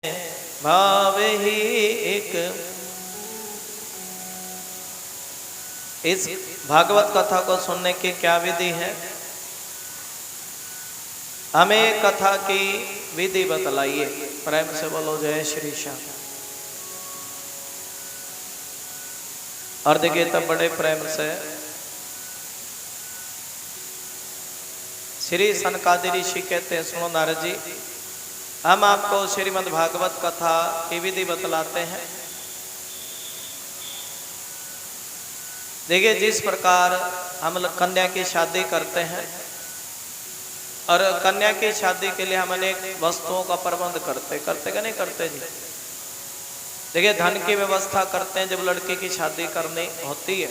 भाव ही एक। इस भागवत कथा को सुनने की क्या विधि है? हमें कथा की विधि बतलाइए। प्रेम से बोलो जय श्री श्याम। और देखिए तब बड़े प्रेम से श्री सनकादि ऋषि कहते हैं, सुनो नारद जी, हम आपको श्रीमद् भागवत कथा की विधि बतलाते हैं। देखिए जिस प्रकार हम लोग कन्या की शादी करते हैं और कन्या की शादी के लिए हम अनेक वस्तुओं का प्रबंध करते का नहीं करते जी। देखिए धन की व्यवस्था करते हैं जब लड़की की शादी करनी होती है,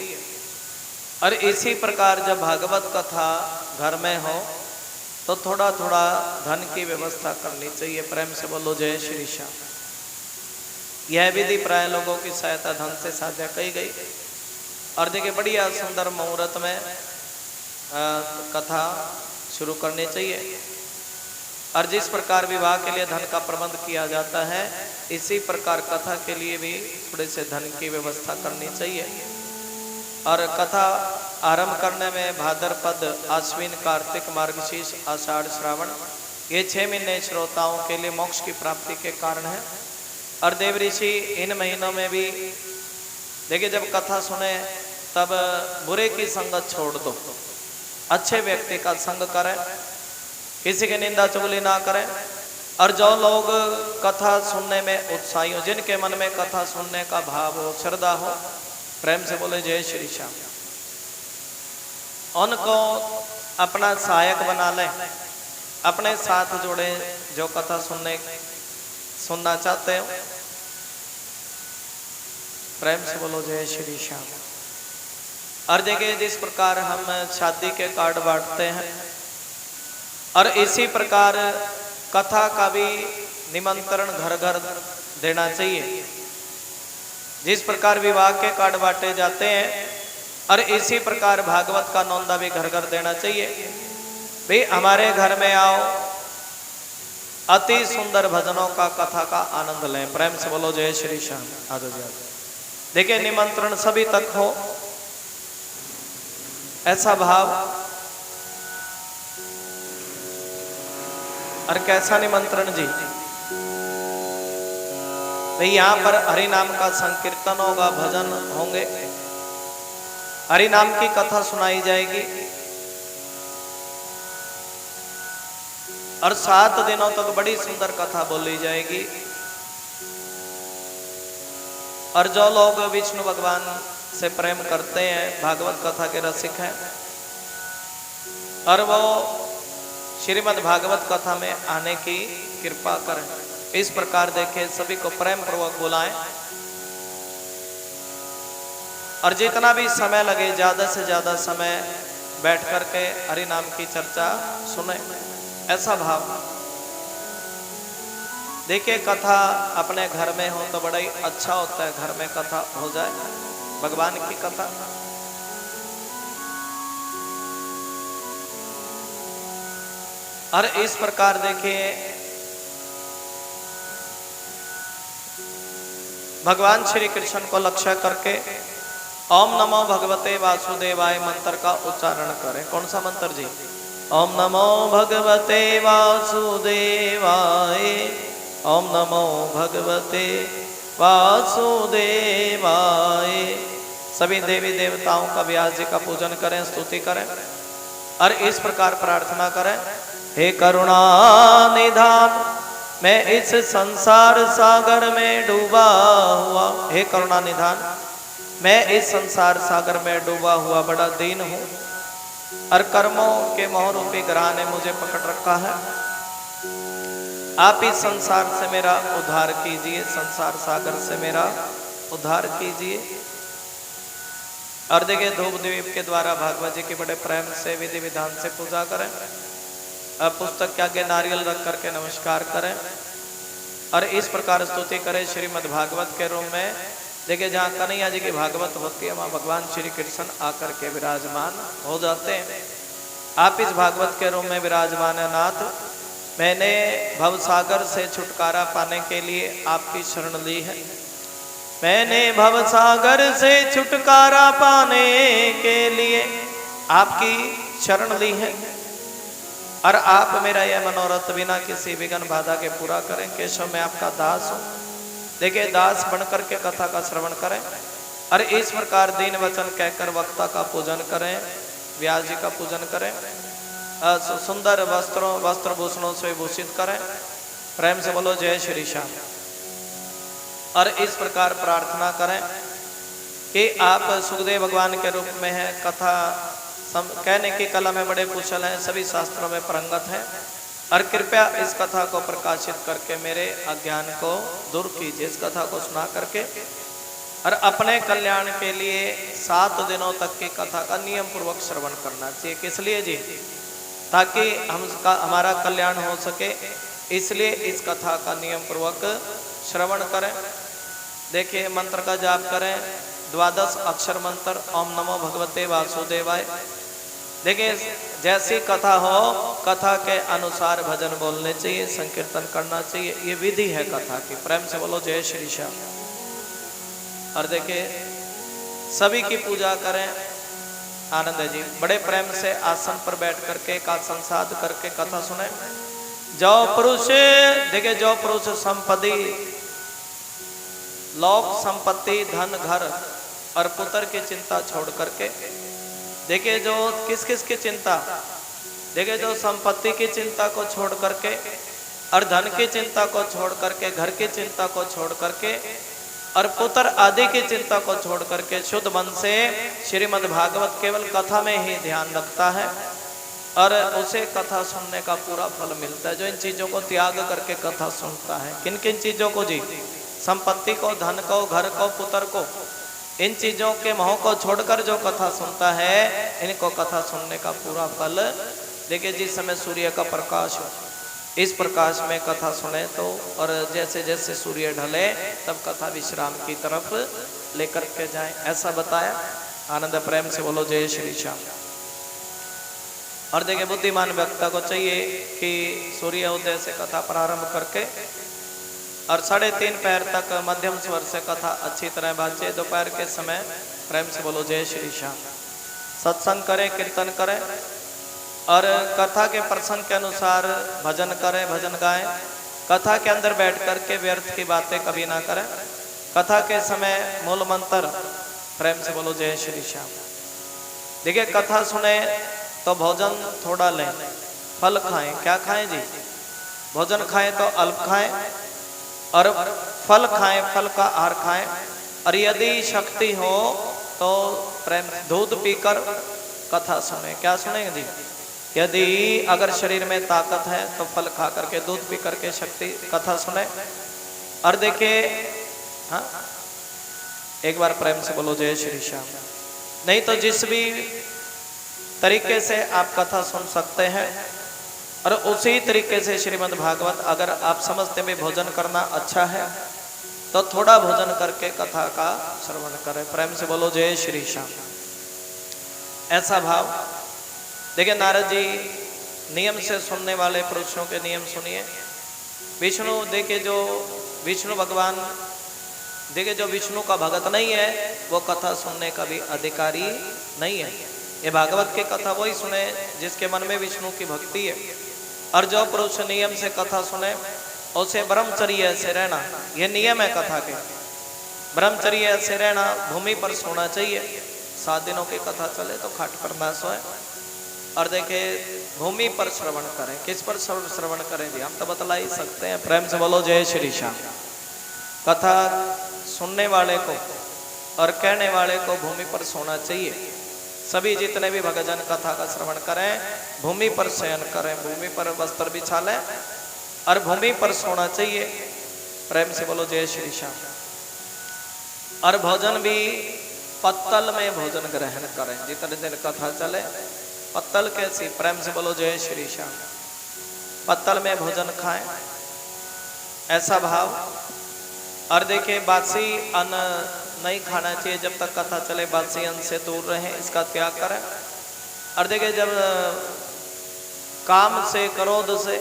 और इसी प्रकार जब भागवत कथा घर में हो तो थोड़ा थोड़ा धन की व्यवस्था करनी चाहिए। प्रेम से बोलो जय श्री श्याम। यह विधि प्राय लोगों की सहायता धन से साध्य कही गई। और देखिए बढ़िया सुंदर मुहूर्त में कथा शुरू करनी चाहिए। और जिस प्रकार विवाह के लिए धन का प्रबंध किया जाता है, इसी प्रकार कथा के लिए भी थोड़े से धन की व्यवस्था करनी चाहिए। और कथा आरंभ करने में भाद्रपद, आश्विन, कार्तिक, मार्गशीर्ष, आषाढ़, श्रावण, ये 6 महीने श्रोताओं के लिए मोक्ष की प्राप्ति के कारण है। और देव ऋषि इन महीनों में भी देखिए जब कथा सुने तब बुरे की संगत छोड़ दो, अच्छे व्यक्ति का संग करें, किसी की निंदा चुगली ना करें। और जो लोग कथा सुनने में उत्साही हो, जिनके मन में कथा सुनने का भाव हो, श्रद्धा हो, प्रेम से बोले जय श्री श्याम, उनको अपना सहायक बना लें, अपने साथ जोड़े जो कथा सुनना चाहते हो। प्रेम से बोलो जय श्री श्याम। और देखिए जिस प्रकार हम शादी के कार्ड बांटते हैं, और इसी प्रकार कथा का भी निमंत्रण घर घर देना चाहिए। जिस प्रकार विवाह के कार्ड बांटे जाते हैं, और इसी प्रकार भागवत का नौंदा भी घर घर देना चाहिए। भाई हमारे घर में आओ, अति सुंदर भजनों का कथा का आनंद लें। प्रेम से बोलो जय श्री श्याम। आदो जी देखिए निमंत्रण सभी तक हो, ऐसा भाव। और कैसा निमंत्रण जी? भाई यहाँ पर हरि नाम का संकीर्तन होगा, भजन होंगे, हरि नाम की कथा सुनाई जाएगी, और 7 दिनों तक बड़ी सुंदर कथा बोली जाएगी। और जो लोग विष्णु भगवान से प्रेम करते हैं, भागवत कथा के रसिक हैं, और वो श्रीमद् भागवत कथा में आने की कृपा करें। इस प्रकार देखें सभी को प्रेम पूर्वक बुलाएं, और जितना भी समय लगे ज्यादा से ज्यादा समय बैठ करके हरि नाम की चर्चा सुने, ऐसा भाव। देखिए कथा अपने घर में हो तो बड़ा ही अच्छा होता है, घर में कथा हो जाए, भगवान की कथा। और इस प्रकार देखिए भगवान श्री कृष्ण को लक्ष्य करके ओम नमो भगवते वासुदेवाय मंत्र का उच्चारण करें। कौन सा मंत्र जी? ओम नमो भगवते वासुदेवाय, ओम नमो भगवते वासुदेवाय। सभी देवी देवताओं का व्यास जी का पूजन करें, स्तुति करें, और इस प्रकार प्रार्थना करें, हे करुणा निधान, मैं इस संसार सागर में डूबा हुआ, हे करुणा निधान, मैं इस संसार सागर में डूबा हुआ बड़ा दीन हूँ, और कर्मों के मोह रूपी ग्रह ने मुझे पकड़ रखा है। आप इस संसार से मेरा उद्धार कीजिए, संसार सागर से मेरा उद्धार कीजिए। और देखिए धूप दीप के द्वारा भागवत जी की बड़े प्रेम से विधि विधान से पूजा करें, पुस्तक के आगे नारियल रख करके नमस्कार करें, और इस प्रकार स्तुति करें श्रीमद् भागवत के रूप में। देखिए जहाँ कन्हैया जी की भागवत होती है, वहाँ भगवान श्री कृष्ण आकर के विराजमान हो जाते हैं। आप इस भागवत के रूप में विराजमान है नाथ, मैंने भवसागर से छुटकारा पाने के लिए आपकी शरण ली है। मैंने भवसागर से छुटकारा पाने के लिए आपकी शरण ली है और आप मेरा यह मनोरथ बिना किसी विघ्न बाधा के पूरा करें। केशव मैं आपका दास हूँ। देखिए, दास बनकर के कथा का श्रवण करें और इस प्रकार दीन वचन कहकर वक्ता का पूजन करें, व्यास जी का पूजन करें, सुंदर वस्त्र भूषणों से भूषित करें। प्रेम से बोलो जय श्री श्याम। और इस प्रकार प्रार्थना करें कि आप सुखदेव भगवान के रूप में हैं, कथा कहने की कला में बड़े कुशल हैं, सभी शास्त्रों में पारंगत हैं और कृपया इस कथा को प्रकाशित करके मेरे अज्ञान को दूर कीजिए। इस कथा को सुना करके और अपने कल्याण के लिए 7 दिनों तक की कथा का नियम पूर्वक श्रवण करना चाहिए। किस लिए जी? ताकि हमारा कल्याण हो सके, इसलिए इस कथा का नियम पूर्वक श्रवण करें। देखिए, मंत्र का जाप करें, 12 अक्षर मंत्र ओम नमो भगवते वासुदेवाय। देखिए, जैसी कथा हो कथा के अनुसार भजन बोलने चाहिए, संकीर्तन करना चाहिए, ये विधि है कथा की। प्रेम से बोलो जय श्री श्याम। और देखिए, सभी की पूजा करें। आनंद जी बड़े प्रेम से आसन पर बैठ करके एक आसन साध करके कथा सुने। जो पुरुष, देखिए, जो पुरुष संपत्ति, लोक संपत्ति, धन, घर और पुत्र की चिंता छोड़ करके, देखिए, जो किस किस की चिंता, देखिए, जो संपत्ति की चिंता को छोड़ करके और धन की चिंता को छोड़ करके, घर की चिंता को छोड़ करके और पुत्र आदि की चिंता को छोड़ करके शुद्ध मन से श्रीमद् भागवत केवल कथा में ही ध्यान रखता है और उसे कथा सुनने का पूरा फल मिलता है। जो इन चीजों को त्याग करके कथा सुनता है, किन किन चीजों को जी? संपत्ति को, धन को, घर को, पुत्र को, इन चीजों के मोह को छोड़कर जो कथा सुनता है, इनको कथा सुनने का पूरा फल। देखिए, जिस समय सूर्य का प्रकाश हो, इस प्रकाश में कथा सुने तो, और जैसे जैसे सूर्य ढले तब कथा विश्राम की तरफ लेकर के जाए, ऐसा बताया। आनंद प्रेम से बोलो जय श्री श्याम। और देखिए, बुद्धिमान व्यक्ति को चाहिए कि सूर्य उदय से कथा प्रारंभ करके और 3:30 पैर तक मध्यम स्वर से कथा अच्छी तरह बाजे। दोपहर के समय प्रेम से बोलो जय श्री श्याम। सत्संग करें, कीर्तन करें और कथा के प्रसंग के अनुसार भजन करें, भजन गाएं। कथा के अंदर बैठ करके व्यर्थ की बातें कभी ना करें। कथा के समय मूल मंत्र प्रेम से बोलो जय श्री श्याम। देखिए, कथा सुने तो भोजन थोड़ा लें, फल खाएं। क्या खाएं जी? भोजन खाएं तो अल्प खाएं और फल खाएं, फल का आहार खाएं। और यदि शक्ति हो तो प्रेम दूध पीकर कथा सुने। क्या सुनेंगे जी? यदि अगर शरीर में ताकत है तो फल खा करके, दूध पी करके शक्ति कथा सुने। और देखिए, हाँ, एक बार प्रेम से बोलो जय श्री श्याम। नहीं तो जिस भी तरीके से आप कथा सुन सकते हैं और उसी तरीके से श्रीमद् भागवत, अगर आप समझते भी भोजन करना अच्छा है तो थोड़ा भोजन करके कथा का श्रवण करें। प्रेम से बोलो जय श्री श्याम। ऐसा भाव। देखिए, नारद जी नियम से सुनने वाले पुरुषों के नियम सुनिए। विष्णु, देखिए, जो विष्णु भगवान, देखिए, जो विष्णु का भगत नहीं है वो कथा सुनने का भी अधिकारी नहीं है। ये भागवत की कथा वही सुने जिसके मन में विष्णु की भक्ति है। और जो पुरुष नियम से कथा सुने उसे ब्रह्मचर्य से रहना, यह नियम है कथा के। ब्रह्मचर्य से रहना, भूमि पर सोना चाहिए। 7 दिनों की कथा चले तो खाट पर ना सोए। और देखिए, भूमि पर श्रवण करें। किस पर श्रवण करें जी? हम तो बतला ही सकते हैं। प्रेम से बोलो जय श्री श्याम। कथा सुनने वाले को और कहने वाले को भूमि पर सोना चाहिए। सभी जितने भी भक्तजन कथा का श्रवण करें, भूमि पर शयन करें, भूमि पर वस्त्र बिछा लें और भूमि पर सोना चाहिए। प्रेम से बोलो जय श्री श्याम। और भोजन भी पत्तल में भोजन ग्रहण करें। जितने दिन कथा चले पत्तल कैसी? प्रेम से बोलो जय श्री श्याम। पत्तल में भोजन खाएं, ऐसा भाव। और देखिए, बासी अन्न नहीं खाना चाहिए जब तक कथा चले। बासी अन्न से दूर रहें, इसका त्याग करें। और देखिए, जब काम से, क्रोध से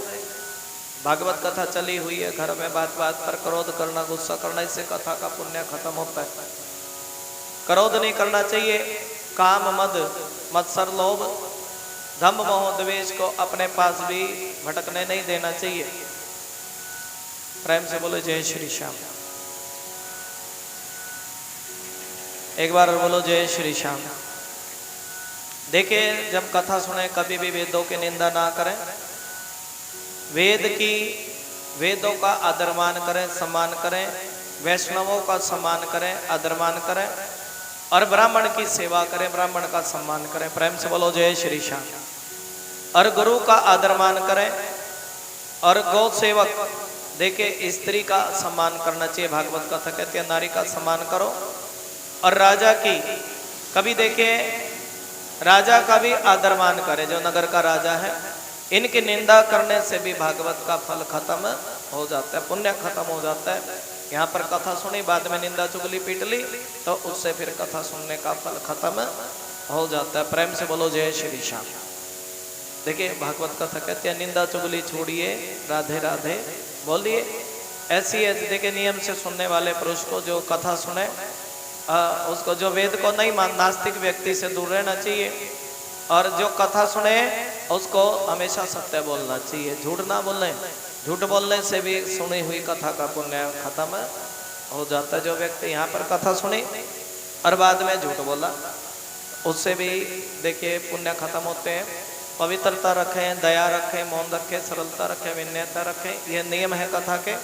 भागवत कथा चली हुई है, घर में बात बात पर क्रोध करना, गुस्सा करना, इससे कथा का पुण्य खत्म होता है। क्रोध नहीं करना चाहिए। काम, मद, मत्सर, लोभ, धम्म, मोह, द्वेष को अपने पास भी भटकने नहीं देना चाहिए। प्रेम से बोलो जय श्री श्याम। एक बार बोलो जय श्री श्याम। देखिए, जब कथा सुने कभी भी वेदों की निंदा ना करें। वेदों का आदरमान करें, सम्मान करें। वैष्णवों का सम्मान करें, आदरमान करें। और ब्राह्मण की सेवा करें, ब्राह्मण का सम्मान करें। प्रेम से बोलो जय श्री श्याम। और गुरु का आदरमान करें। और गौ सेवक, देखिए स्त्री का सम्मान करना चाहिए। भागवत कथा कहते हैं नारी का सम्मान करो। और राजा की कभी देखिए, राजा का भी आदरमान करे, जो नगर का राजा है। इनकी निंदा करने से भी भागवत का फल खत्म हो जाता है, पुण्य खत्म हो जाता है। यहाँ पर कथा सुनी, बाद में निंदा चुगली पीट ली, तो उससे फिर कथा सुनने का फल खत्म हो जाता है। प्रेम से बोलो जय श्री श्याम। देखिए, भागवत कथा कहते हैं निंदा चुगली छोड़िए, राधे राधे बोलिए। ऐसी देखिए, नियम से सुनने वाले पुरुष को जो कथा सुने, उसको, जो वेद को नहीं मान, नास्तिक व्यक्ति से दूर रहना चाहिए। और जो कथा सुने उसको हमेशा सत्य बोलना चाहिए, झूठ ना बोलने। झूठ बोलने से भी सुनी हुई कथा का पुण्य खत्म हो जाता है। जो व्यक्ति यहाँ पर कथा सुनी और बाद में झूठ बोला, उससे भी देखिए पुण्य खत्म होते हैं। पवित्रता रखें, दया रखें, मौन रखें, सरलता रखें, विनयता रखें, ये नियम है कथा के।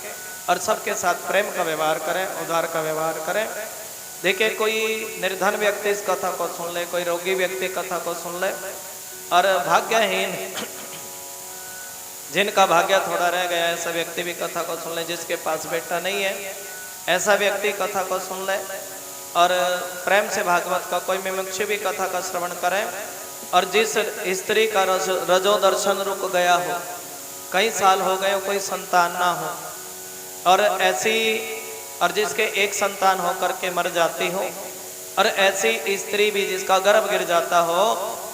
और सबके साथ प्रेम का व्यवहार करें, उदार का व्यवहार करें। देखिए, कोई निर्धन व्यक्ति इस कथा को सुन ले, कोई रोगी व्यक्ति कथा को सुन ले, और भाग्यहीन जिनका भाग्य थोड़ा रह गया, ऐसा व्यक्ति भी कथा को सुन ले। जिसके पास बेटा नहीं है, ऐसा व्यक्ति कथा को सुन ले। और प्रेम से भागवत का कोई मुमुक्षु भी कथा का श्रवण करे। और जिस स्त्री का रजो दर्शन रुक गया हो, कई साल हो गए, कोई संतान ना हो, और ऐसी, और जिसके एक संतान होकर के मर जाती हो, और ऐसी स्त्री भी जिसका गर्भ गिर जाता हो,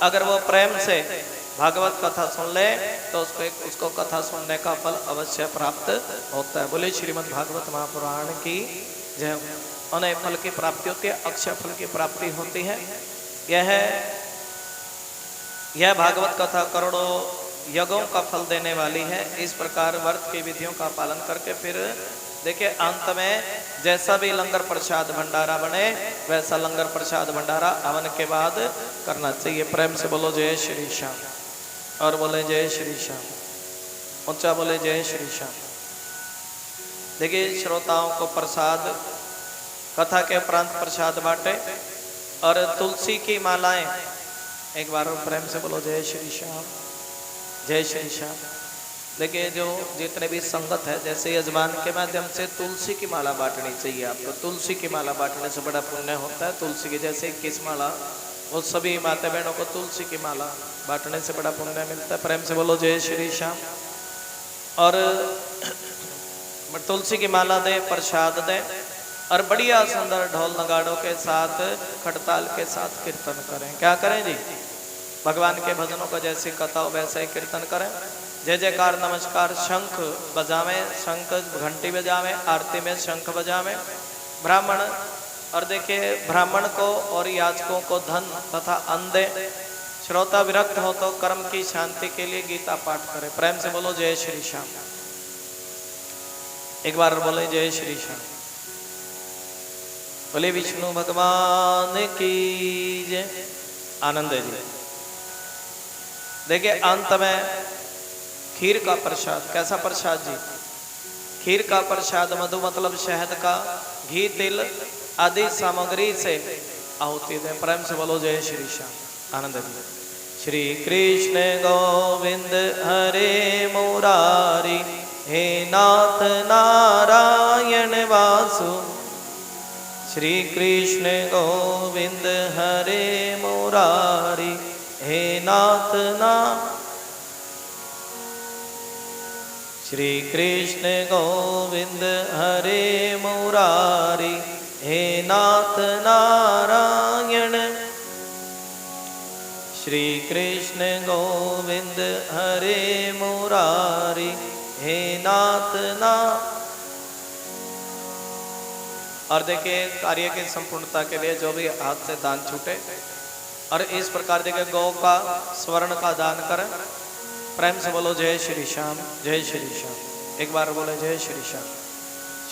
अगर वो प्रेम से भागवत कथा सुन ले, तो उसको कथा सुनने का फल अवश्य प्राप्त होता है। बोले श्रीमद् भागवत महापुराण की जय। उन्हें फल की प्राप्ति होती है, अक्षय फल की प्राप्ति होती है। यह भागवत कथा करोड़ों यज्ञों का फल देने वाली है। इस प्रकार व्रत की विधियों का पालन करके फिर देखिए, अंत में जैसा भी लंगर प्रसाद भंडारा बने, वैसा लंगर प्रसाद भंडारा हवन के बाद करना चाहिए। प्रेम से बोलो जय श्री श्याम। और बोले जय श्री श्याम, ऊंचा बोले जय श्री श्याम। देखिए, श्रोताओं को प्रसाद, कथा के उपरांत प्रसाद बांटे। और तुलसी की मालाएं, एक बार प्रेम से बोलो जय श्री श्याम, जय श्री श्याम। देखिए, जो जितने भी संगत है, जैसे यजमान के माध्यम से तुलसी की माला बांटनी चाहिए आपको। तुलसी की माला बांटने से बड़ा पुण्य होता है। तुलसी की जैसे 21 माला, वो सभी माता बहनों को तुलसी की माला बांटने से बड़ा पुण्य मिलता है। प्रेम से बोलो जय श्री श्याम। और तुलसी की माला दे, प्रसाद दे, और बढ़िया सुंदर ढोल नगाड़ों के साथ, खड़ताल के साथ कीर्तन करें। क्या करें जी? भगवान के भजनों का जैसी कथा हो वैसे ही कीर्तन करें। जय जयकार, नमस्कार, शंख बजावें, शंख घंटी बजावें, आरती में शंख बजावें। ब्राह्मण, और देखिए ब्राह्मण को और याचकों को धन तथा अन्न दें। श्रोता विरक्त हो तो कर्म की शांति के लिए गीता पाठ करें। प्रेम से बोलो जय श्री श्याम। एक बार बोले जय श्री श्याम। बोले विष्णु भगवान की जय। आनंद जी। देखिए, अंत में खीर का प्रसाद। कैसा प्रसाद जी? खीर का प्रसाद मधु मतलब शहद का, घी, तिल आदि सामग्री से आहुति दें। प्रेम से बोलो जय श्री श्याम। आनंद जी। श्री कृष्ण गोविंद हरे मुरारी, हे नाथ नारायण वासु। श्री कृष्ण गोविंद हरे मुरारी, हे नाथ ना। श्री कृष्ण गोविंद हरे मुरारी, हे नाथ नारायण। श्री कृष्ण गोविंद हरे मुरारी, हे नाथ ना। और देखिए कार्य की संपूर्णता के लिए जो भी हाथ से दान छूटे और इस प्रकार देखिए गौ का स्वर्ण का दान करें। प्रेम से बोलो जय श्री श्याम, जय श्री श्याम। एक बार बोले जय श्री श्याम।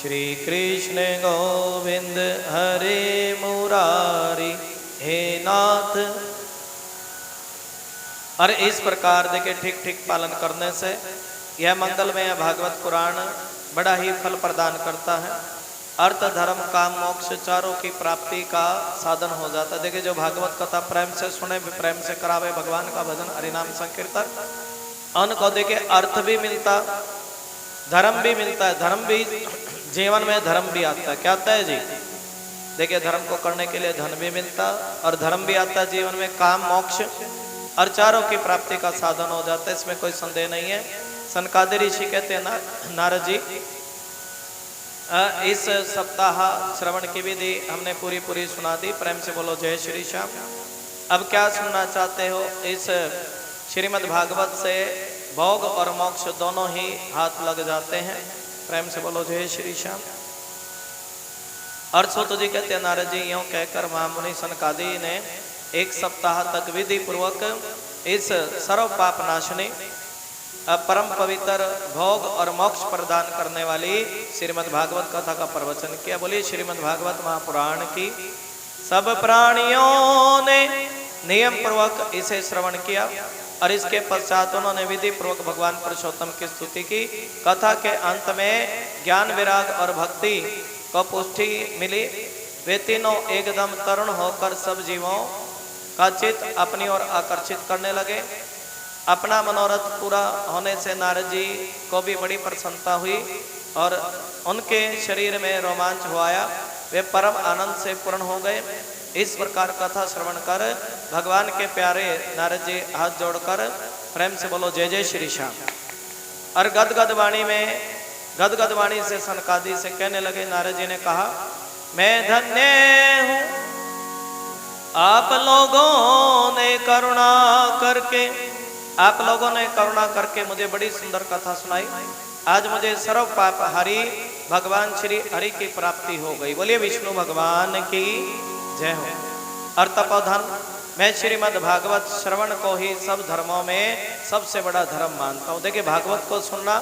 श्री कृष्ण गोविंद हरे मुरारी हे नाथ। और इस प्रकार देखिए ठीक ठीक पालन करने से यह मंगलमय भागवत पुराण बड़ा ही फल प्रदान करता है। अर्थ धर्म काम मोक्ष चारों की प्राप्ति का साधन हो जाता है। देखिए जो भागवत कथा प्रेम से सुने, प्रेम से करावे, भगवान का भजन हरिनाम संकीर्तन, उनको देखिए अर्थ भी मिलता, धर्म भी मिलता है। धर्म भी जीवन में धर्म भी आता है। क्या आता है जी? देखिए धर्म को करने के लिए धन भी मिलता और धर्म भी आता है जीवन में, काम मोक्ष और चारों की प्राप्ति का साधन हो जाता है। इसमें कोई संदेह नहीं है। सनकादिक ऋषि कहते हैं नारद जी इस सप्ताह श्रवण की विधि हमने पूरी सुना दी। प्रेम से बोलो जय श्री श्याम। अब क्या सुनना चाहते हो? इस श्रीमद् भागवत से भोग और मोक्ष दोनों ही हाथ लग जाते हैं। प्रेम से बोलो जय श्री श्याम। और सूत जी कहते हैं नारद जी यूं कहकर महामुनि सनकादि ने एक सप्ताह तक विधि पूर्वक इस सर्व पाप नाशनी परम पवित्र भोग और मोक्ष प्रदान करने वाली श्रीमद् भागवत कथा का प्रवचन किया। बोलिए श्रीमद् भागवत महापुराण की। सब प्राणियों ने नियम पूर्वक इसे श्रवण किया और इसके पश्चात उन्होंने विधि पूर्वक भगवान पुरुषोत्तम की स्तुति की। कथा के अंत में ज्ञान विराग और भक्ति को पुष्टि मिली। वे तीनों एकदम तरुण होकर सब जीवों का चित्त अपनी ओर आकर्षित करने लगे। अपना मनोरथ पूरा होने से नारद जी को भी बड़ी प्रसन्नता हुई और उनके शरीर में रोमांच हुआया। वे परम आनंद से पूर्ण हो गए। इस प्रकार कथा श्रवण कर भगवान के प्यारे नारद जी हाथ जोड़कर प्रेम से बोलो जय जय श्री श्याम। और गदगद वाणी से सनकादि से कहने लगे। नारद जी ने कहा मैं धन्य हूँ, आप लोगों ने करुणा करके मुझे बड़ी सुंदर कथा सुनाई। आज मुझे सर्व पाप हरि भगवान श्री हरि की प्राप्ति हो गई। बोलिए विष्णु भगवान की जय हो। और तपोधन मैं श्रीमद् भागवत श्रवण को ही सब धर्मों में सबसे बड़ा धर्म मानता हूँ। देखिए भागवत को सुनना,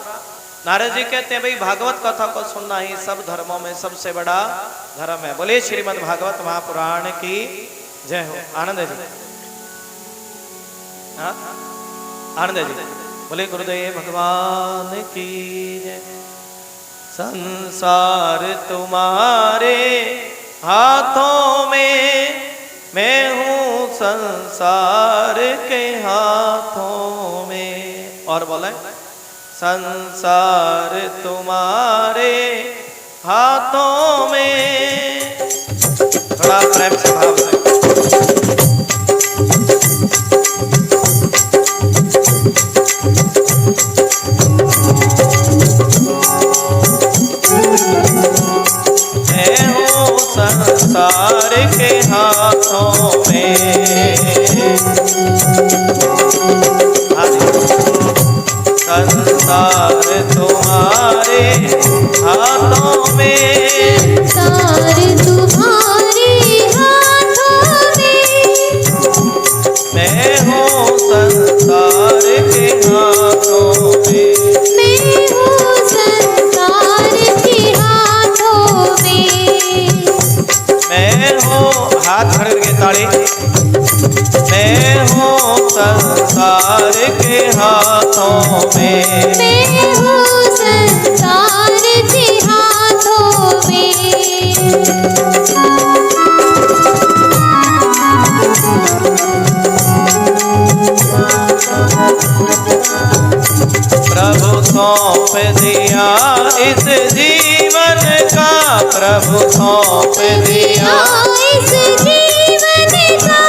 नारद जी कहते हैं भाई भागवत कथा को सुनना ही सब धर्मों में सबसे बड़ा धर्म है। बोलिए श्रीमद् भागवत महापुराण की जय हो। आनंद जी, आनंद जी बोले गुरुदेव भगवान की जय। संसार तुम्हारे हाथों में, मैं हूँ संसार के हाथों में। और बोले संसार तुम्हारे हाथों में। थोड़ा प्रेम से भाव से मैं हूँ संसार के हाथों में। संसार तुम्हारे हाथों में, संसार तुम्हारे हाथों में। मैं हूँ संसार के हाथों में, मैं हूँ संसार के हाथों में। मैं हूँ, हाथ खड़े करके ताली। मैं हूँ संसार के हाथों में, मैं हूँ संसार के हाथों में। प्रभु सौंप दिया इस जीवन का, प्रभु सौंप दिया इस जीवन का।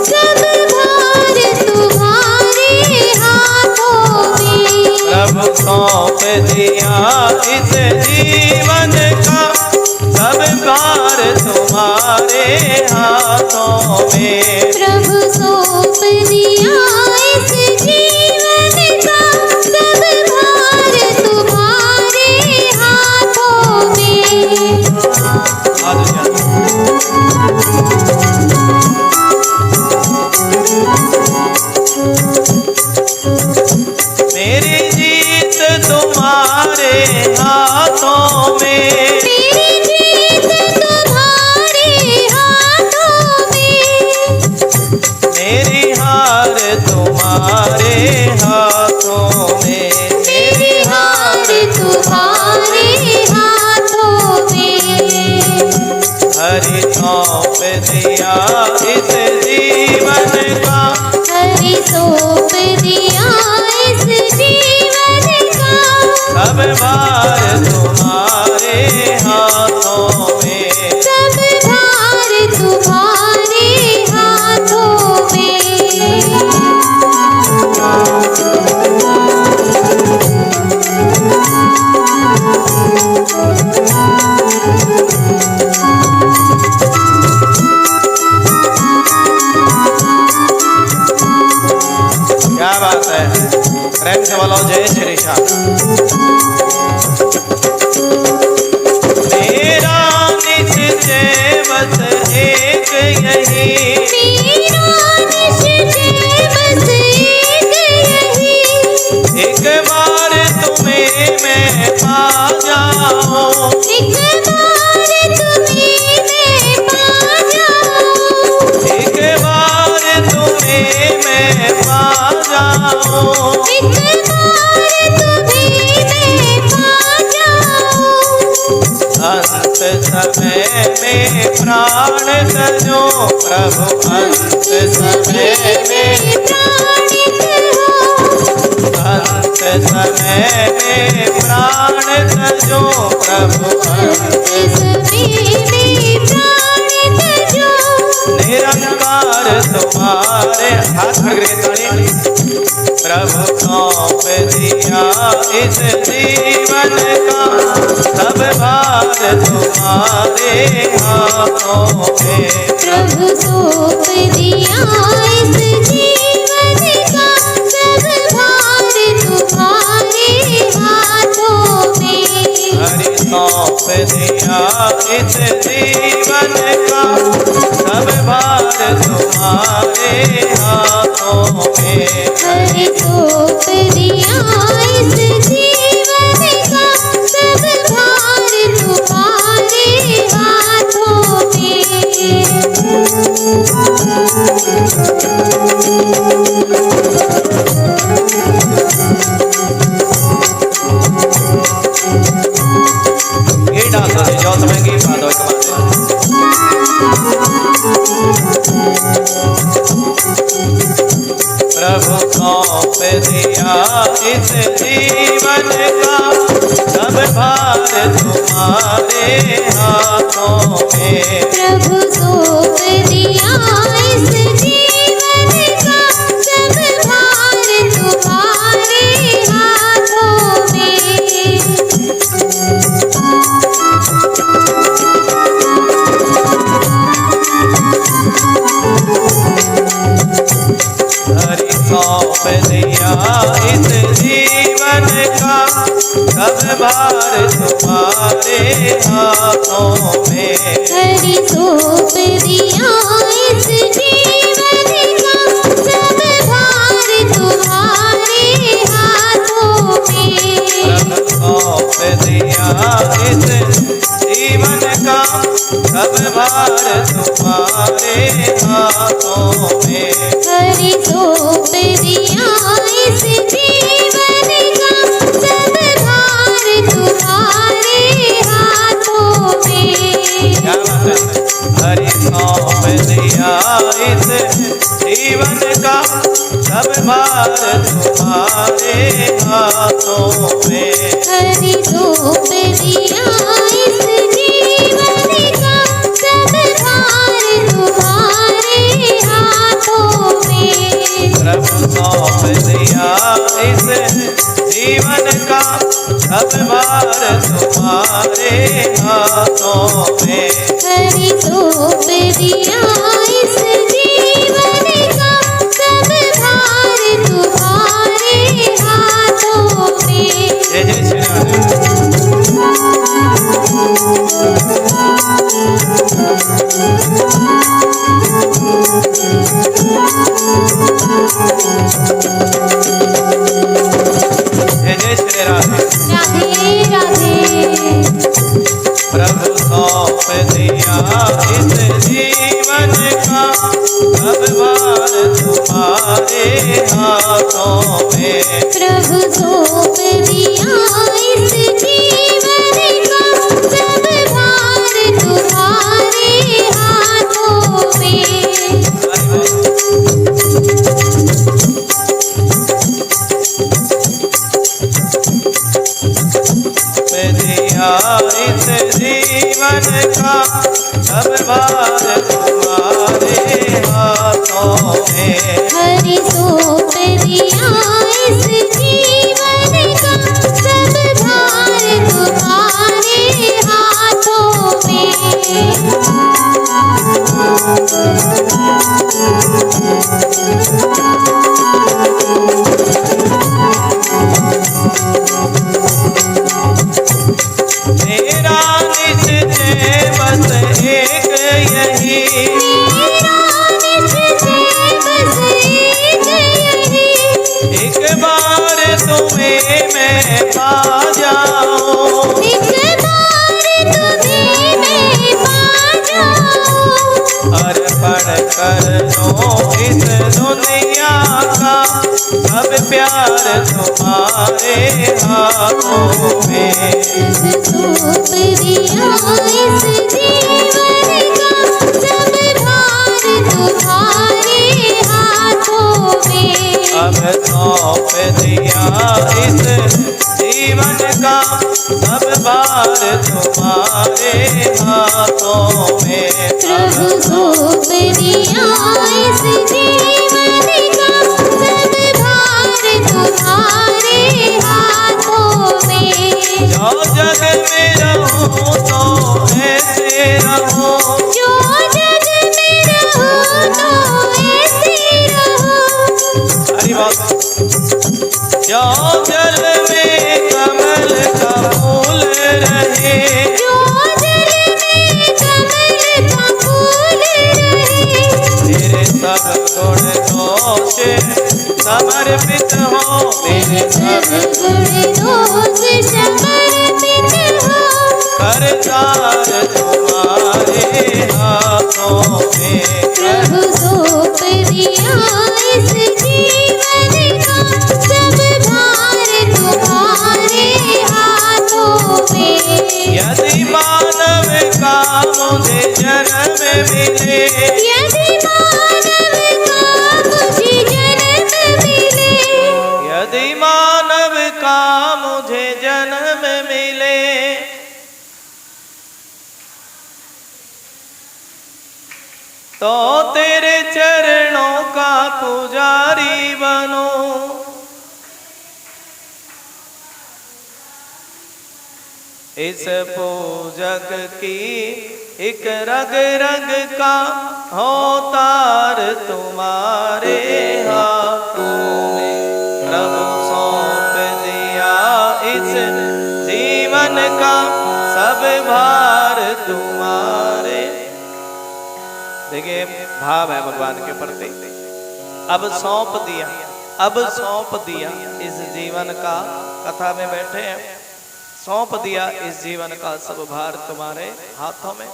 सब भार तुम्हारे हाथों में, प्रभु सौंप दिया इस जीवन का। सब भार तुम्हारे हाथों में, प्रभु सौंप दिया इस जीवन का। सब भार हाथों में, मेरी जीत तुम्हारे हाथों में, मेरी हार तुम्हारे हाथों में, मेरी हार तुम्हारे हाथों में। हरि सौंप दिया इस जीवन का, हरि सौंप दिया इस जीवन का, सब भार तुम्हारे हाथों में, सब भार तुम्हारे हाथों में। क्या बात है, प्रेम से बोलो जय श्री श्याम। मेरा निश्चय बस एक यही, मेरा निश्चय बस एक यही, एक बार तुम्हें मैं पा जाऊं, एक बार तुम्हें मैं पा जाऊं, एक बार तुम्हें मैं पा जाऊं, एक बार तुम्हें मैं पा जाऊं। अंत समय में प्राण तजो प्रभु, अंत समय में, प्राण हो, अंत समय में प्राण तजो प्रभु, अंत समय में प्राण तजो, निरंकार तुम्हारे हाथ में ताली, प्रभु सौंप दिया इस जीवन का, सब भार तुम्हारे हाथों में, प्रभु सौंप दिया इस जीवन का, सब भार तुम्हारे हाथों में। हरि सौंप दिया इस जीवन का, सब भार तुम्हारे हाथों में, हरि सौंप दिया इस जीवन का, सब भार तुम्हारे हाथों में। ये डाल दो जो तुम्हें की बात हो प्रभु सौंप दिया इस जीवन का, सब भार तुम्हारे हाथों में, प्रभु सौंप दिया इस जीवन का, सब भार तुम्हारे हाथों में। हरि सौंप दिया इस जीवन का, सब भार तुम्हारे हाथों में, हरि सौंप दिया इस जीवन का, सब भार तुम्हारे हाथों में। प्रभु सौंप दिया इस जीवन का, सब भार तुम्हारे हाथों में, हरि सौंप दिया इस जीवन का, सब भार तुम्हारे हाथों में। क्या बात है, हरि सौंप दिया इस जीवन का, सब भार तुम्हारे हाथों में, हरि सौंप दिया इस जीवन का, सब भार तुम्हारे हाथों में। प्रभु सौंप दिया इस जीवन का, सब भार तुम्हारे हाथों में, हरि सौंप दिया इस जीवन का, सब भार तुम्हारे हाथों में। जय जय श्री राम, जय जय श्री राम। राधे राधे। हाथों में। प्रभु सौंप दिया इस जीवन का सब भार तुम्हारे हाथों में। दिया इस जीवन का सब भार तुम्हारे हाथों में। हरि सौंप दिया इस जीवन का सब भार तुम्हारे हाथों में। मेरा निश्चय बस एक यही, एक बार तुम्हें मैं पा जाऊं, एक बार तुम्हें मैं पा जाऊं। अर्पण कर दो इस दुनिया का सब प्यार तुम्हारे हाथों में। सौंप दिया इस जीवन का सब भार तुम्हारे हाथों में। अब सौंप दिया इस जीवन का सब भार तुम्हारे हाथों में। प्रभु सौंप दिया इस जीवन का सब भार तुम्हारे हाथों में। जो जग में रहूं तो ऐसे रहूं, जो जग में रहो तो ऐसे रहो। हरि बोल। जो जल में कमल का फूल रहे, जो जल में कमल का फूल रहे। तेरे सब गुण दोष समर्पित हो, मेरे सब गुण दोष समर्पित हो। करतार तुम्हारे हाथों में। प्रभु सौंप दिया इस जीवन का सब भार तुम्हारे हाथों में। यदि मानव का मुझे जन्म मिले, यदि मानव का मुझे जन्म मिले। यदि मानव का मुझे जन्म मिले, तो तेरे चरणों का पुजारी बनूं। इस पूजक की एक रग रग का हो तार तुम्हारे हाथों में। प्रभु सौंप दिया इस जीवन का सब भार तुम्हारे। देखिए भाव है भगवान के प्रति। अब सौंप दिया, अब सौंप दिया इस जीवन का, कथा में बैठे हैं, सौंप दिया इस जीवन का सब भार तुम्हारे हाथों में।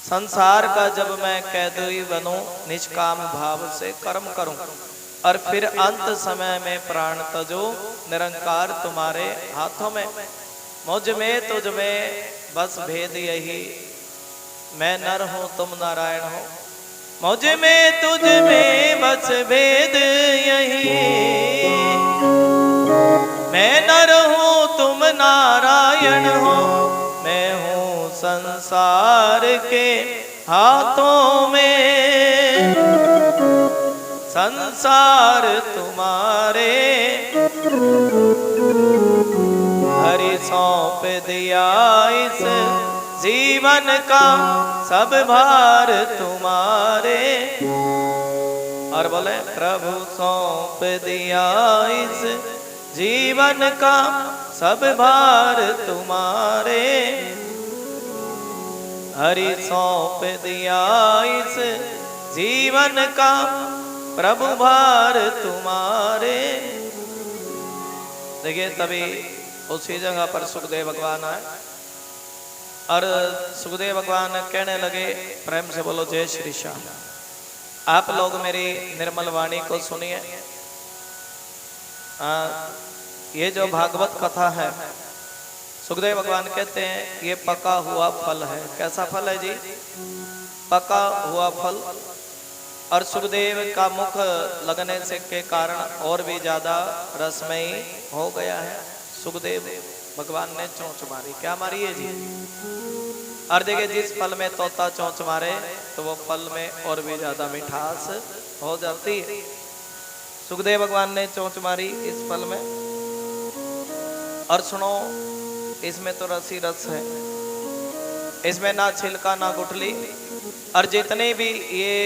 संसार का जब मैं कैदी बनूं, निष्काम भाव से कर्म करूं, और फिर अंत समय में प्राण तजो, निरंकार तुम्हारे हाथों में। मुझ में तुझ में बस भेद यही, मैं नर हूं तुम नारायण हो। मुझ में तुझ में बस भेद यही, मैं नर हूं तुम नारायण हो। मैं हूं संसार के हाथों में, संसार तुम्हारे। हरि सौंप दिया इस जीवन का सब भार तुम्हारे। और बोले प्रभु सौंप दिया इस जीवन का सब भार तुम्हारे। हरि सौंप दिया इस जीवन का प्रभु भार तुम्हारे। देखिए तभी उसी जगह पर सुखदेव भगवान आए और सुखदेव भगवान कहने लगे, प्रेम से बोलो जय श्री श्याम। आप लोग मेरी निर्मल वाणी को सुनिए। ये जो भागवत कथा है, सुखदेव भगवान कहते हैं ये पका हुआ फल है। कैसा फल है जी? पका हुआ फल। और सुखदेव का मुख लगने से के कारण और भी ज्यादा रसमयी हो गया है। सुखदेव भगवान ने चोंच मारी। क्या मारी है जी? और देखिए, जिस फल में तोता चोंच मारे तो वो फल में और भी ज्यादा मिठास हो जाती है। सुखदेव भगवान ने चोंच मारी इस फल में। और सुनो, इसमें तो रस ही रस है, इसमें ना छिलका ना गुठली। और जितने भी ये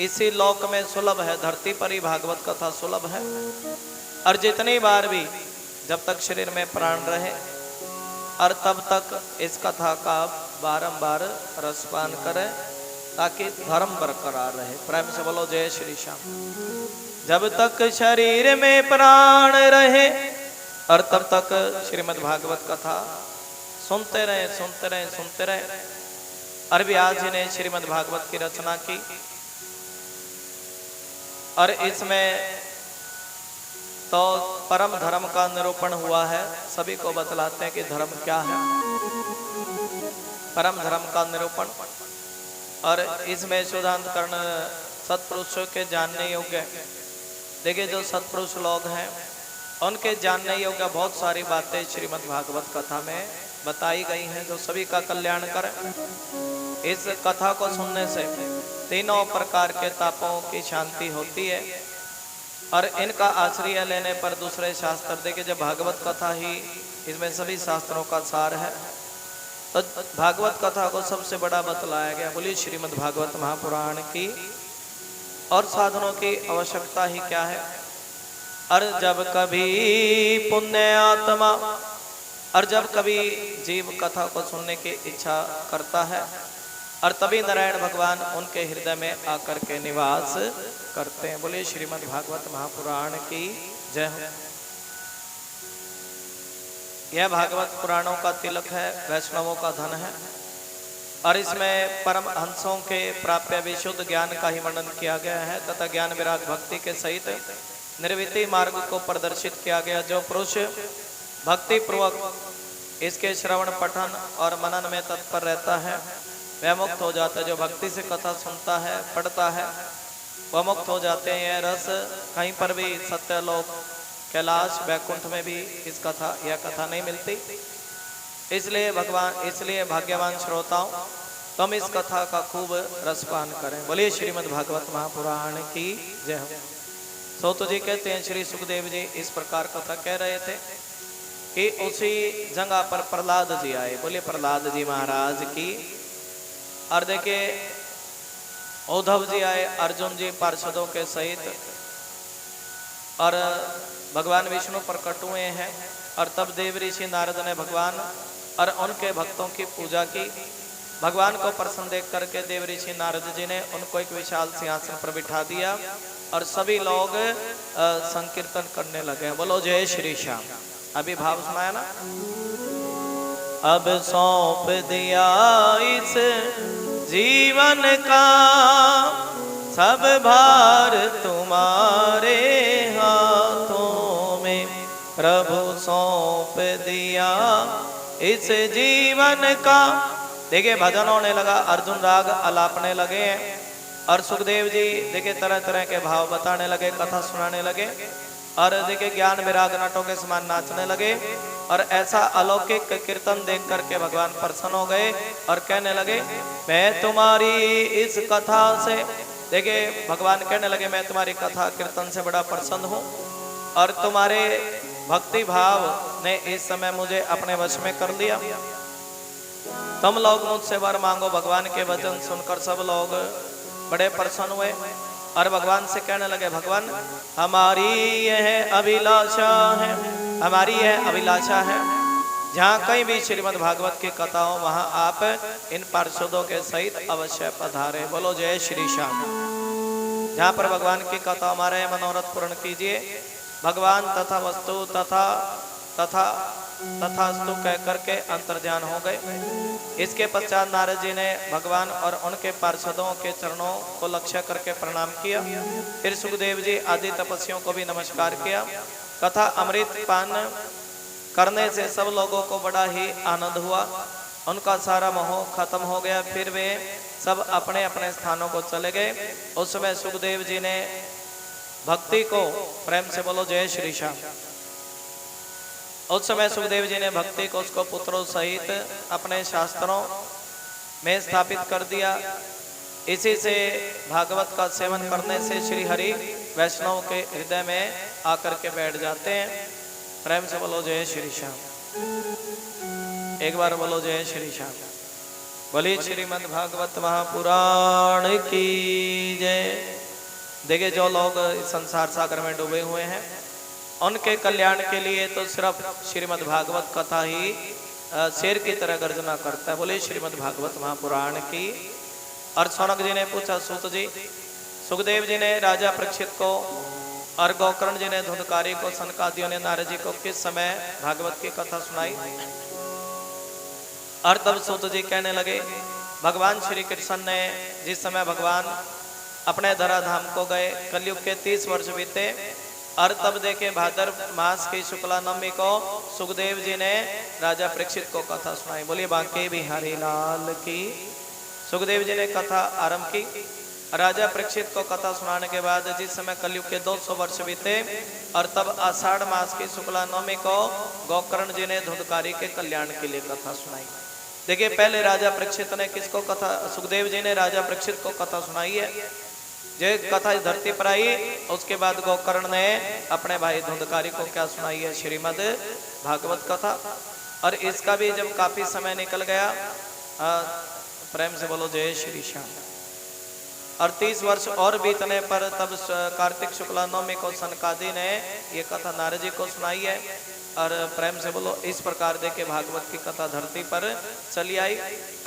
इसी लोक में सुलभ है, धरती पर ही भागवत कथा सुलभ है। और जितनी बार भी जब तक शरीर में प्राण रहे और तब तक इस कथा का बारंबार रसपान करें, ताकि धर्म बरकरार रहे। प्रेम से बोलो जय श्री श्याम। जब तक शरीर में प्राण रहे और तब तक श्रीमद् भागवत कथा सुनते रहे, सुनते रहे, सुनते रहे। और व्यास जी ने श्रीमद् भागवत की रचना की और इसमें तो परम धर्म का निरूपण हुआ है। सभी को बतलाते हैं कि धर्म क्या है, परम धर्म का निरूपण। और इसमें शुद्धांतकरण सत्पुरुषों के जानने योग्य, देखिए जो सत्पुरुष लोग हैं उनके जानने योग्य बहुत सारी बातें श्रीमद् भागवत कथा में बताई गई हैं, जो सभी का कल्याण करें। इस कथा को सुनने से तीनों प्रकार के तापों की शांति होती है। और इनका आश्रय लेने पर दूसरे शास्त्र, देखिए जब भागवत कथा ही इसमें सभी शास्त्रों का सार है, तो भागवत कथा को सबसे बड़ा बतलाया गया। बोलिए श्रीमद् भागवत महापुराण की। और साधनों की आवश्यकता ही क्या है। और जब कभी पुण्य आत्मा, और जब कभी जीव कथा को सुनने की इच्छा करता है, और तभी नारायण भगवान उनके हृदय में आकर के निवास करते हैं। बोलिए श्रीमद् भागवत महापुराण की जय हो। यह भागवत पुराणों का तिलक है, वैष्णवों का धन है। और इसमें परम हंसों के प्राप्य विशुद्ध ज्ञान का ही वर्णन किया गया है, तथा ज्ञान विराग भक्ति के सहित निर्वृत्ति मार्ग को प्रदर्शित किया गया। जो पुरुष भक्ति पूर्वक इसके श्रवण पठन और मनन में तत्पर रहता है वह मुक्त हो जाता है। जो भक्ति से कथा सुनता है, पढ़ता है, वह मुक्त हो जाते हैं। यह रस कहीं पर भी सत्यलोक, कैलाश, वैकुंठ में भी यह कथा नहीं मिलती। इसलिए भाग्यवान श्रोताओं, तुम इस कथा का खूब रसपान करें। बोलिए श्रीमद् भागवत महापुराण की जय हो। सौत जी कहते हैं श्री सुखदेव जी इस प्रकार कथा कह रहे थे कि उसी जगह पर प्रहलाद जी आए। बोलिए प्रहलाद जी महाराज की। और देखिए उद्धव जी आए, अर्जुन जी पार्षदों के सहित, और भगवान विष्णु प्रकट हुए हैं। और तब देव ऋषि नारद ने भगवान और उनके भक्तों की पूजा की। भगवान को प्रसन्न देख करके देव ऋषि नारद जी ने उनको एक विशाल सिंहासन पर बिठा दिया और सभी लोग संकीर्तन करने लगे। बोलो जय श्री श्याम। अभी भाव सुनाया ना। अब सौंप दिया इस जीवन का सब भार तुम्हारे हाथों में, प्रभु सौंप दिया इस जीवन का। देखिए भजन होने लगा, अर्जुन राग अलापने लगे हैं। और सुखदेव जी देखिए तरह तरह के भाव बताने लगे, कथा सुनाने लगे। और देखिए ज्ञान विराग नटों के समान नाचने लगे। और ऐसा अलौकिक कीर्तन देख करके भगवान प्रसन्न हो गए और कहने लगे मैं तुम्हारी इस कथा से, देखिए भगवान कहने लगे मैं तुम्हारी कथा कीर्तन से बड़ा प्रसन्न हूँ और तुम्हारे भक्ति भाव ने इस समय मुझे अपने वश में कर लिया। तुम लोग मुझसे वर मांगो। भगवान के वचन सुनकर सब लोग बड़े प्रसन्न हुए और भगवान से कहने लगे भगवान हमारी यह अभिलाषा है, हमारी यह अभिलाषा है जहाँ कहीं भी श्रीमद् भागवत की कथा हो वहाँ आप इन पार्षदों के सहित अवश्य पधारे। बोलो जय श्री श्याम। जहाँ पर भगवान की कथा हमारे मनोरथ पूर्ण कीजिए। भगवान तथा वस्तु तथा तथास्तु कह करके अंतर्ध्यान हो गए। इसके पश्चात नारद जी ने भगवान और उनके पार्षदों के चरणों को लक्ष्य करके प्रणाम किया। फिर सुखदेव जी आदि तपस्वियों को भी नमस्कार किया। कथा अमृत पान करने से सब लोगों को बड़ा ही आनंद हुआ, उनका सारा मोह खत्म हो गया। फिर वे सब अपने अपने स्थानों को चले गए। उस समय सुखदेव जी ने भक्ति को, प्रेम से बोलो जय श्री श्याम। उस समय सुखदेव जी ने भक्ति को उसको पुत्रों सहित अपने शास्त्रों में स्थापित कर दिया। इसी से भागवत का सेवन करने से श्री हरि वैष्णव के हृदय में आकर के बैठ जाते हैं। प्रेम से बोलो जय श्री श्याम। एक बार बोलो जय श्री श्याम। बोलिए श्रीमद् भागवत महापुराण की जय। देखिए, जो लोग संसार सागर में डूबे हुए हैं उनके कल्याण के लिए तो सिर्फ श्रीमद् भागवत कथा ही शेर की तरह गर्जना करता है। बोले श्रीमद् भागवत महापुराण की। और सौनक जी ने पूछा, सूत जी, सुखदेव जी ने राजा परीक्षित को और गोकर्ण जी ने धुंधकारी को, सनकादियों ने नारद जी को किस समय भागवत की कथा सुनाई? और तब सूत जी कहने लगे, भगवान श्री कृष्ण ने जिस समय भगवान अपने धराधाम को गए, कलयुग के 30 वर्ष बीते, और तब देखे भाद्र मास की शुक्ला नवमी को सुखदेव जी ने राजा परीक्षित को कथा सुनाई। बोलिए बांके बिहारी लाल की। सुखदेव जी ने कथा आरंभ की। राजा परीक्षित को कथा सुनाने के बाद जिस समय कलयुग के 200 वर्ष बीते, और तब आषाढ़ मास की शुक्ला नवमी को गोकर्ण जी ने धुंधकारी के कल्याण के लिए कथा सुनाई। देखिए, पहले राजा परीक्षित ने किसको कथा, सुखदेव जी ने राजा परीक्षित को कथा सुनाई है। जो कथा इस धरती पर आई, उसके बाद गोकर्ण ने अपने भाई धुंधकारी को क्या सुनाई है? श्रीमद् भागवत कथा। और इसका भी जब काफी समय निकल गया, प्रेम से बोलो जय श्री श्याम, और 30 वर्ष और बीतने पर तब कार्तिक शुक्ला नवमी को सनकादि ने ये कथा नारद जी को सुनाई है। और प्रेम से बोलो, इस प्रकार देखे भागवत की कथा धरती पर चली आई।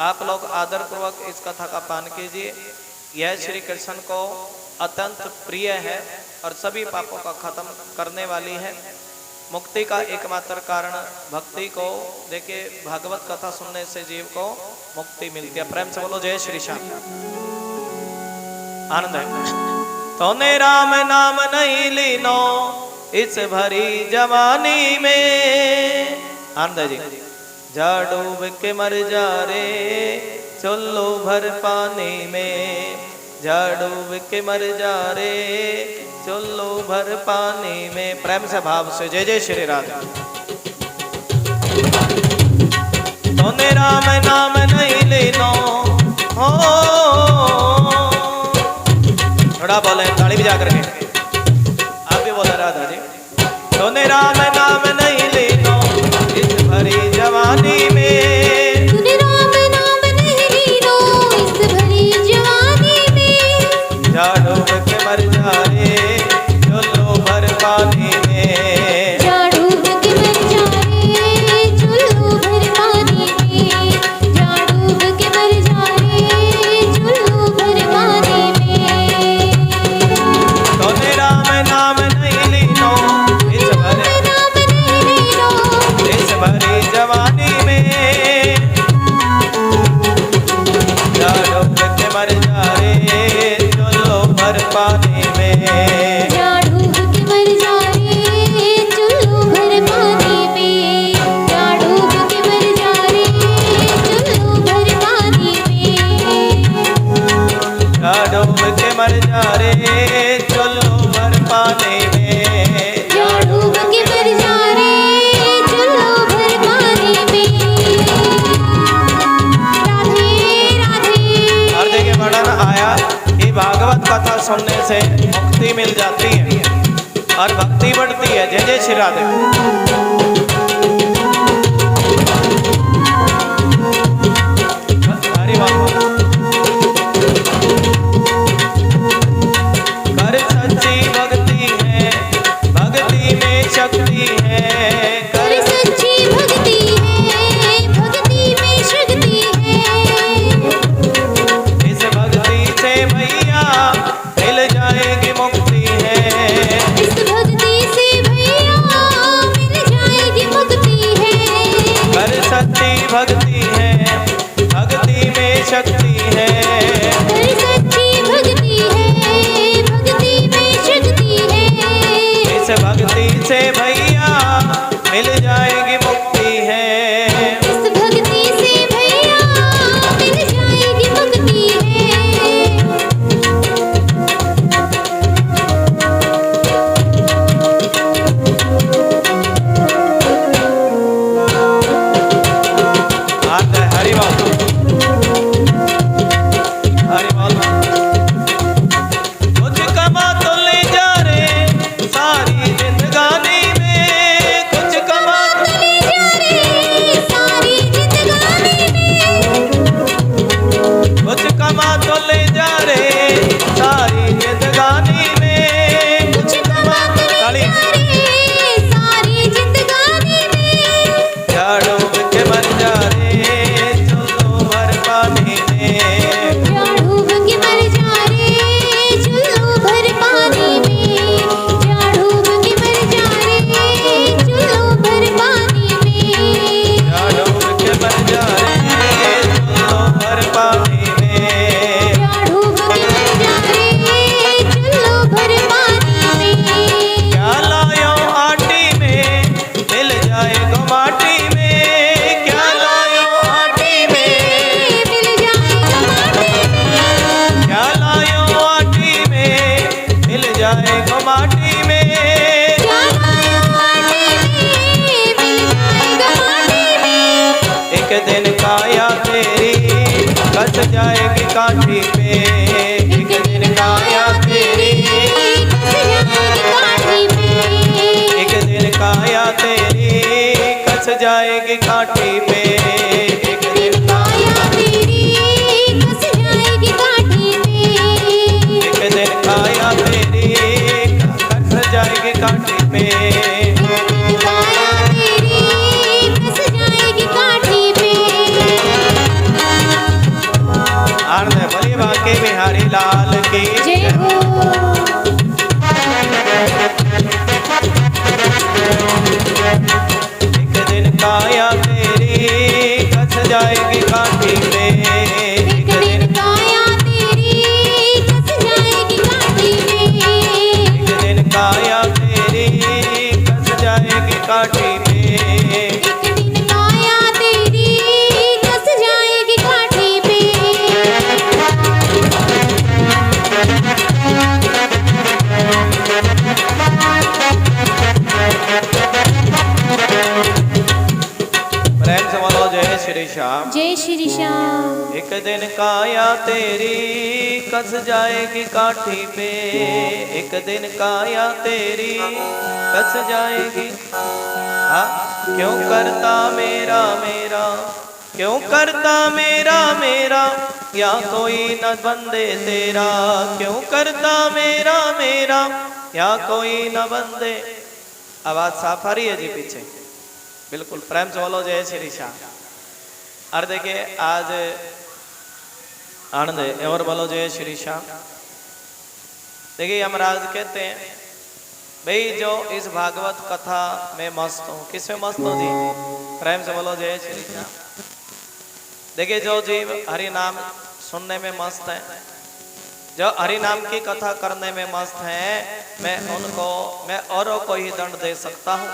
आप लोग आदर पूर्वक इस कथा का पान कीजिए। यह श्री कृष्ण को अत्यंत प्रिय है और सभी पापों का खत्म करने वाली है। मुक्ति का एकमात्र कारण भक्ति को, देखिए भागवत कथा सुनने से जीव को मुक्ति मिलती है। प्रेम से बोलो जय श्री श्याम। आनंद है। तूने राम नाम नहीं लीनो इस भरी जवानी में, आनंद है जी। जा डूब के मर जा रे चुल्लू भर पानी में, जा डूब के मर जा रे चुल्लू भर पानी में। प्रेम से भाव से जय जय श्री राधे। तूने राम नाम नहीं लेनो हो, थोड़ा बोले ताली बजा करके, आप भी बोले राधा जी। तूने राम नाम नहीं लेनो इस भरी जवानी में, तूने राम नाम नहीं लीनो इस भरी जवानी में। जा डूब के मर जा रे चुल्लू भर पानी में, जा डूब के मर जा रे चुल्लू भर पानी में, जा डूब के मर जा रे चुल्लू भर पानी में। तूने राम नाम नहीं लीनो इस भरी नाम नहीं लीनो इस भरी जवानी में, जा डूब के मर जा रे चुल्लू भर पानी में, जा डूब के मर जा रे चुल्लू भर पानी में, जा डूब के मर जा रे चुल्लू भर पानी में। जा डूब के मर जा रे चुल्लू भर पानी में, जा डूब के मर जा रे चुल्लू भर पानी में। राधे राधे। और देखिए वर्णन आया कि भागवत कथा सुनने से मुक्ति मिल जाती है और भक्ति बढ़ती है। जय जय श्री राधे। हरि बोल। कर सच्ची भक्ति है, भक्ति में शक्ति है, कर सच्ची भक्ति है, भक्ति में शक्ति है। इस भक्ति से भैया मिल जाएगी मुक्ति है, इस भक्ति से भैया मिल जाएगी भक्ति है, भक्ति में शक्ति है। अगर सच्ची भक्ति है, भक्ति में शक्ति है। इस भक्ति से भैया मिल जाएगी मुक्ति है। इस भक्ति से भैया मिल जाएगी मुक्ति है। आता है हरि बोल, हरि बोल। कुछ कमा तो ले जा रे सारी जिंदगानी में, कुछ कमा तो ले जा रे सारी जिंदगानी में। कुछ कमा तो ले जा रे सारी जिंदगानी में, कुछ कमा तो ले जा रे सारी जिंदगानी में। क्या डूब के मर जा रे चुल्लू भर पानी में। क्या डूब के मर जा रे चुल्लू भर पानी में। क्या डूब के मर जा रे चुल्लू भर पानी में। क्या डूब के मर जा रे चुल्लू भर पानी में। क्या डूब के मर जा रे चुल्लू भर पानी में। क्या लायो आटी में मिल जाएगा माटी में। क्या लायो आटी में, मिल जाएगा माटी में। क्या लायो आटी में मिल जाएगा माटी में। क्या लाया माटी में, मिल जाएगा माटी में। एक दिन काया तेरी कस जाएगी काठी पे। एक दिन काया तेरी, एक दिन काया तेरी कस जाएगी काठी पे। एक दिन काया तेरी कस जाएगी काठी पे। एक दिन काया तेरी कस जाएगी काठी पे। काया तेरी कस जाएगी काठी पे। आनंद भले बाके बिहारी लाल की जय हो। एक दिन काया तेरी कस जाएगी काठी पे। एक दिन काया तेरी कस जाएगी काठी पे। एक दिन काया तेरी कस जाएगी काठी पे। एक दिन काया तेरी कस जाएगी काठी पे। प्रेम से बोलो जय श्री श्याम। जय श्री श्याम। एक दिन काया तेरी कस जाएगी काठी पे। एक दिन काया तेरी कस जाएगी। हाँ, क्यों करता मेरा मेरा, क्यों करता मेरा मेरा, या कोई न बंदे तेरा। क्यों करता मेरा मेरा, या कोई न बंदे। आवाज साफ आ रही है जी पीछे? बिल्कुल प्रेम से बोलो जय श्री श्याम। और देखिए आज आनंद और बोलो जय श्री श्याम। देखिए यमराज कहते हैं भाई जो इस भागवत कथा में मस्त हूँ। किसमें मस्त हूँ जी? प्रेम से बोलो जय श्री श्याम। देखिए जो जीव हरि नाम सुनने में मस्त है, जो हरि नाम की कथा करने में मस्त है, मैं औरों को ही दंड दे सकता हूँ।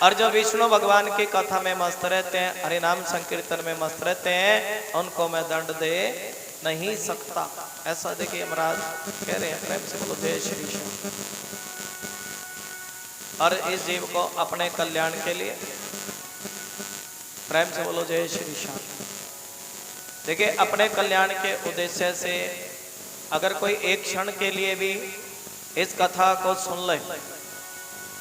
और जो विष्णु भगवान की कथा में मस्त रहते हैं, हरि नाम संकीर्तन में मस्त रहते हैं, उनको मैं दंड दे नहीं सकता। ऐसा देखिए यमराज कह रहे हैं। प्रेम से बोलो जय श्री श्याम। और इस जीव को अपने कल्याण के लिए प्रेम से बोलो जय श्री श्याम। देखिए अपने कल्याण के उद्देश्य से अगर कोई एक क्षण के लिए भी इस कथा को सुन ले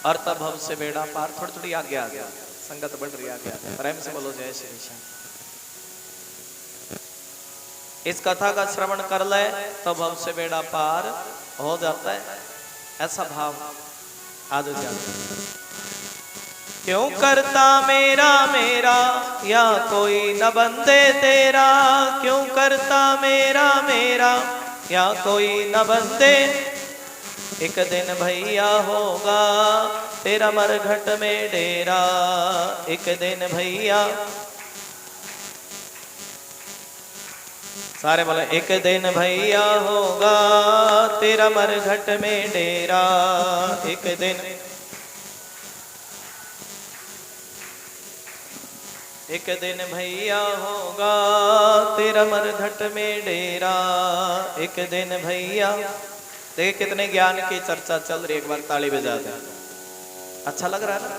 और तब भव से बेड़ा पार। थोड़ी थोड़ी आगे आ गया, संगत बढ़ रही आगे आ गया। प्रेम से बोलो जय श्री श्याम। इस कथा का श्रवण कर ले तो भव से बेड़ा पार हो जाता है। ऐसा भाव आज जाता। क्यों करता मेरा मेरा, या कोई न बंदे तेरा। क्यों करता मेरा मेरा, या कोई न बंदे। एक दिन भैया होगा तेरा मरघट में डेरा। एक दिन भैया सारे बोले एक दिन भैया होगा तेरा मरघट में डेरा, एक दिन भैया होगा तेरा मरघट में डेरा, एक दिन भैया। देखिए कितने ज्ञान की चर्चा चल रही है, एक बार ताली बजा दे, अच्छा लग रहा है ना।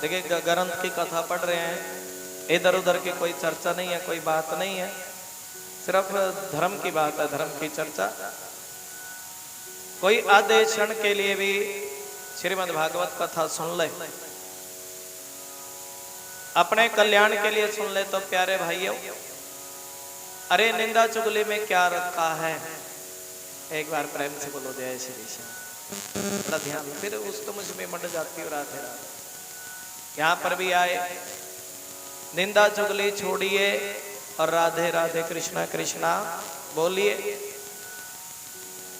देखिए ग्रंथ की कथा पढ़ रहे हैं, इधर उधर की कोई चर्चा नहीं है, कोई बात नहीं है, सिर्फ धर्म की बात है, धर्म की चर्चा। कोई आधे क्षण के लिए भी श्रीमद् भागवत कथा सुन ले, अपने कल्याण के लिए सुन ले तो प्यारे भाइयों, अरे निंदा चुगली में क्या रखा है। एक बार प्रेम से बोलो जय श्री श्याम, बड़ा ध्यान, फिर उस तो मुझ में मंड जाती हो राधे राधे। यहाँ पर भी आए, निंदा चुगली छोड़िए और राधे राधे कृष्णा कृष्णा बोलिए।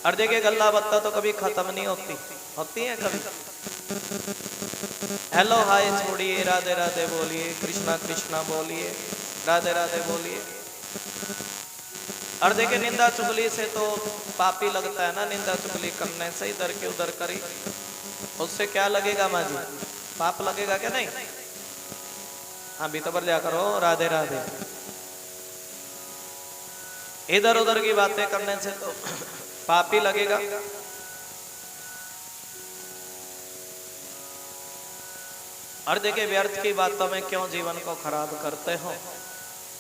और देखिए गल्ला बत्ता तो कभी खत्म नहीं होती है कभी। हेलो हाय छोड़िए, राधे राधे बोलिए, कृष्णा कृष्णा बोलिए, राधे राधे बोलिए। और देखिए निंदा चुगली से तो पापी लगता है ना, निंदा चुगली करने से इधर के उधर करी, उससे क्या लगेगा माँ जी, पाप लगेगा क्या? नहीं, हाँ भी तो पर जा करो राधे राधे। इधर उधर की बातें करने से तो पाप ही लगेगा। और देखिए व्यर्थ की बातों में क्यों जीवन को खराब करते हो,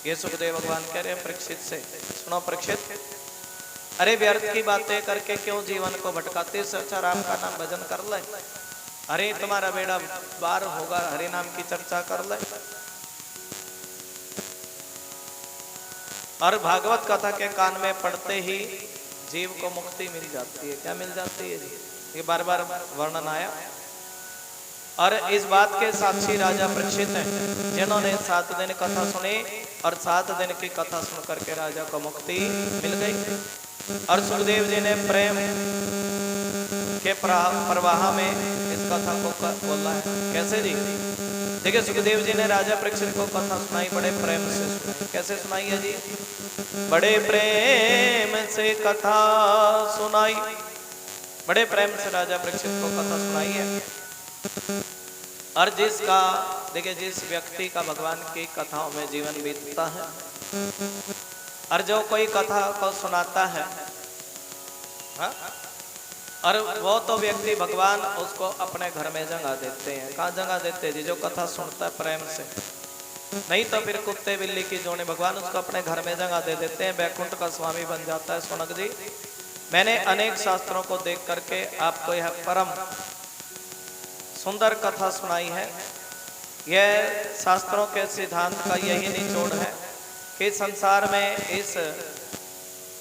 ये सुखदेव भगवान कह रहे हैं परीक्षित से। सुनो परीक्षित, अरे व्यर्थ की बातें करके क्यों जीवन को भटकाते, सोचा राम का नाम भजन कर ले, अरे तुम्हारा बेड़ा पार होगा, हरि नाम की चर्चा कर ले। और भागवत कथा के कान में पढ़ते ही जीव को मुक्ति मिल जाती है। क्या मिल जाती है? ये बार बार वर्णन आया। और इस बात के साक्षी राजा परीक्षित हैं, जिन्होंने 7 दिन कथा सुनी और 7 दिन की कथा सुन करके राजा को मुक्ति मिल गई। और सुखदेव जी ने प्रेम के प्रवाह में इस कथा को बोला है। कैसे जी? देखिए सुखदेव जी ने राजा परीक्षित को कथा सुनाई, बड़े प्रेम से सुनाई। कैसे सुनाई है जी? बड़े प्रेम से कथा सुनाई, बड़े प्रेम से राजा परीक्षित को कथा सुनाई है। और जिसका देखिए जिस व्यक्ति का भगवान की कथाओं में जीवन बीतता है, और जो कोई कथा को सुनाता है, हा? और वो तो व्यक्ति भगवान उसको अपने घर में जगह देते हैं। कहाँ जगह देते हैं जी? जो कथा सुनता है प्रेम से, नहीं तो फिर कुत्ते बिल्ली की जोड़ी भगवान उसको अपने घर में जगह दे देते हैं, बैकुंठ का स्वामी बन जाता है। सोनक जी, मैंने अनेक शास्त्रों को देख करके आपको यह परम सुंदर कथा सुनाई है। यह शास्त्रों के सिद्धांत का यही निचोड़ है कि संसार में इस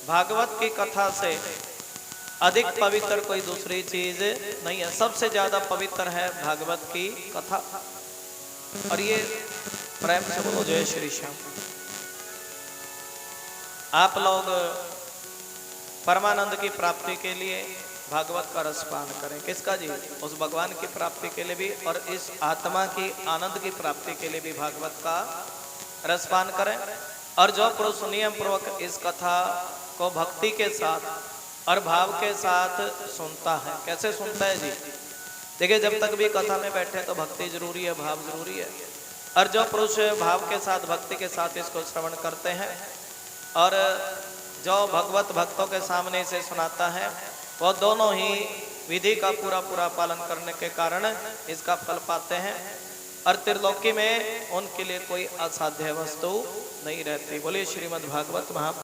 भागवत की कथा से अधिक पवित्र कोई दूसरी चीज नहीं है। सबसे ज्यादा पवित्र है भागवत की कथा। और ये प्रेम से बोलो जय श्री श्याम। आप लोग परमानंद की प्राप्ति के लिए भागवत का रसपान करें। किसका जी? उस भगवान की प्राप्ति के लिए भी, और इस आत्मा की आनंद की प्राप्ति के लिए भी भागवत का रसपान करें। और जो पुरुष नियम पूर्वक इस कथा को भक्ति के साथ और भाव के साथ सुनता है। कैसे सुनता है जी? देखिए जब तक भी कथा में बैठे तो भक्ति जरूरी है, भाव जरूरी है। और जो पुरुष भाव के साथ भक्ति के साथ इसको श्रवण करते हैं और जो भगवत भक्तों के सामने से सुनाता है, वो दोनों ही विधि का पूरा पूरा पालन करने के कारण इसका फल पाते हैं। और त्रिलोकी में उनके लिए कोई असाध्य वस्तु नहीं रहती। बोलिए श्रीमद् भागवत महापुराण।